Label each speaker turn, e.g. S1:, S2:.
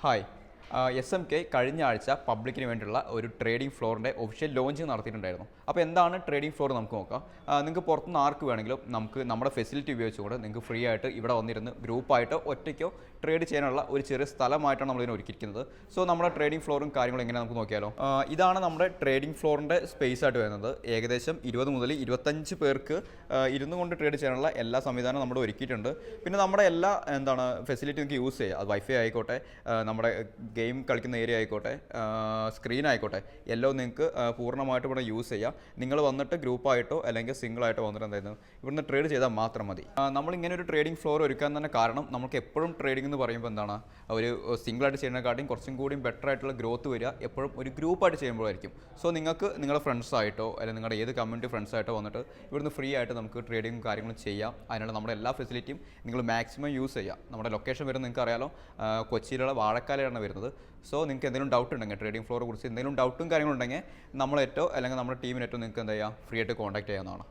S1: Hi SMK കഴിഞ്ഞ ആഴ്ച പബ്ലിക്കിന് വേണ്ടിയുള്ള ഒരു ട്രേഡിംഗ് ഫ്ലോറിൻ്റെ ഒഫീഷ്യൽ ലോഞ്ചിങ് നടത്തിയിട്ടുണ്ടായിരുന്നു. അപ്പോൾ എന്താണ് ട്രേഡിംഗ് ഫ്ലോർ നമുക്ക് നോക്കാം. നിങ്ങൾക്ക് പുറത്തുനിന്ന് ആർക്ക് വേണമെങ്കിലും നമുക്ക് നമ്മുടെ ഫെസിലിറ്റി ഉപയോഗിച്ചുകൊണ്ട് നിങ്ങൾക്ക് ഫ്രീ ആയിട്ട് ഇവിടെ വന്നിരുന്ന് ഗ്രൂപ്പായിട്ടോ ഒറ്റയ്ക്കോ ട്രേഡ് ചെയ്യാനുള്ള ഒരു ചെറിയ സ്ഥലമായിട്ടാണ് നമ്മളിതിനെ ഒരുക്കിയിരിക്കുന്നത്. സോ നമ്മുടെ ട്രേഡിംഗ് ഫ്ലോറും കാര്യങ്ങളും എങ്ങനെ നമുക്ക് നോക്കിയാലോ. ഇതാണ് നമ്മുടെ ട്രേഡിംഗ് ഫ്ലോറിൻ്റെ സ്പേസ് ആയിട്ട് വരുന്നത്. ഏകദേശം 20 മുതൽ 25 പേർക്ക് ഇരുന്നു കൊണ്ട് ട്രേഡ് ചെയ്യാനുള്ള എല്ലാ സംവിധാനവും നമ്മൾ ഒരുക്കിയിട്ടുണ്ട്. പിന്നെ നമ്മുടെ എല്ലാ ഫെസിലിറ്റി നിങ്ങൾക്ക് യൂസ് ചെയ്യുക. അത് വൈഫൈ ആയിക്കോട്ടെ, നമ്മുടെ ഗെയിം കളിക്കുന്ന ഏരിയ ആയിക്കോട്ടെ, സ്ക്രീൻ ആയിക്കോട്ടെ, എല്ലാം നിങ്ങൾക്ക് പൂർണ്ണമായിട്ട് ഇവിടെ യൂസ് ചെയ്യാം. നിങ്ങൾ വന്നിട്ട് ഗ്രൂപ്പായിട്ടോ അല്ലെങ്കിൽ സിംഗിളായിട്ടോ വന്നിട്ട് എന്തായിരുന്നു ഇവിടുന്ന് ട്രേഡ് ചെയ്താൽ മാത്രം മതി. നമ്മളിങ്ങനെ ഒരു ട്രേഡിംഗ് ഫ്ലോർ ഒരുക്കാൻ തന്നെ കാരണം നമുക്ക് എപ്പോഴും ട്രേഡിംഗ് എന്ന് പറയുമ്പോൾ എന്താണ് ഒരു സിംഗിളായിട്ട് ചെയ്യുന്നതിനെക്കാട്ടിയും കുറച്ചും കൂടി ബെറ്റർ ആയിട്ടുള്ള ഗ്രോത്ത് വരിക എപ്പോഴും ഒരു ഗ്രൂപ്പായിട്ട് ചെയ്യുമ്പോഴായിരിക്കും. സോ നിങ്ങൾക്ക് നിങ്ങളുടെ ഫ്രണ്ട്സായിട്ടോ അല്ലെങ്കിൽ നിങ്ങളുടെ ഏത് കമ്മ്യൂണിറ്റി ഫ്രണ്ട്സായിട്ടോ വന്നിട്ട് ഇവിടുന്ന് ഫ്രീ ആയിട്ട് നമുക്ക് ട്രേഡിങ്ങും കാര്യങ്ങളും ചെയ്യാം. അതിനുള്ള നമ്മുടെ എല്ലാ ഫെസിലിറ്റിയും നിങ്ങൾ മാക്സിമം യൂസ് ചെയ്യാം. നമ്മുടെ ലൊക്കേഷൻ വരുന്നത് നിങ്ങൾക്ക് അറിയാലോ, കൊച്ചിയിലുള്ള വാഴക്കാലയാണ് വരുന്നത്. സോ നിങ്ങൾക്ക് എന്തെങ്കിലും ഡൗട്ട് ഉണ്ടെങ്കിൽ ട്രേഡിംഗ് ഫ്ലോറെ കുറിച്ച് എന്തെങ്കിലും ഡൗട്ടും കാര്യങ്ങളും ഉണ്ടെങ്കിൽ നമ്മളേറ്റോ അല്ലെങ്കിൽ നമ്മുടെ ടീമിനേറ്റോ നിങ്ങൾക്ക് എന്താ ചെയ്യുക ഫ്രീ ആയിട്ട് കോൺടാക്ട് ചെയ്യാവുന്നതാണ്.